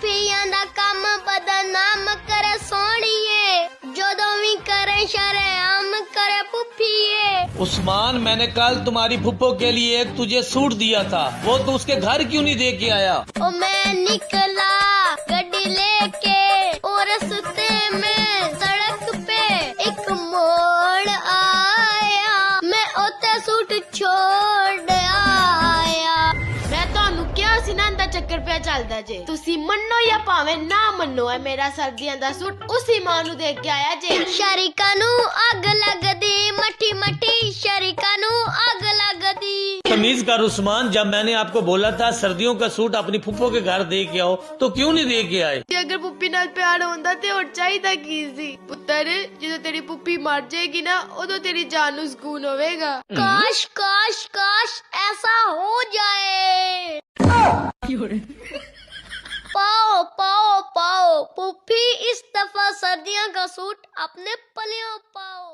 ਪੁੱਫੀਆਂ ਦਾ ਕੰਮ ਬਦਨਾਮ करे सोनिए, ਜਦੋਂ ਵੀ करे शरेआम करे पुफिए। उस्मान, मैंने कल तुम्हारी फुप्पो के लिए एक तुझे सूट दिया था, वो तो उसके घर क्यों नहीं दे के आया? ओ मैं निकला गड्डी लेके और रस्ते में सड़क पे एक मोड़ आया, मैं ओते सूट छोड़ आया। मैं ਤੁਹਾਨੂੰ ਕਿਹਾ ਸੀ ਨਾ ਦਾ ਚੱਕਰ ਪਿਆ ਚੱਲਦਾ ਜੇ, ਤੁਸੀਂ ਮੰਨੋ ਜਾਂ ਭਾਵੇਂ ਨਾ ਮੰਨੋ, ਹੈ ਮੇਰਾ ਸਰਦੀਆਂ ਦਾ ਸੂਟ ਉਸੇ ਮਾਂ ਨੂੰ ਦੇ ਕੇ ਆਇਆ ਜੇ। ਸ਼ਰੀਕਾਂ ਨੂੰ ਅੱਗ ਲੱਗਦੀ, ਮੱਠੀ ਮੱਠੀ ਸ਼ਰੀਕਾਂ ਨੂੰ ਅੱਗ ਲੱਗਦੀ। तमीज कर उस्मान, जब मैंने आपको बोला था सर्दियों का सूट अपनी फुप्पो के घर दे के आओ तो क्यों नहीं दे के आए? ਤੇ ਅਗਰ ਪੁੱਪੀ ਨਾਲ ਪਿਆਰ ਹੁੰਦਾ ਤੇ ਹੋਰ ਚਾਹੀਦਾ ਕੀ ਸੀ? ਪੁੱਤਰ, ਜਦੋਂ ਤੇਰੀ ਪੁੱਪੀ ਮਰ ਜਾਏਗੀ ਨਾ, ਉਦੋਂ ਤੇਰੀ ਜਾਨ ਨੂੰ ਸਕੂਨ ਹੋਵੇਗਾ। काश काश काश ऐसा हो जाए। पाओ पाओ पाओ पुप्पी, इस दफा सर्दियों का सूट अपने पलियों पाओ।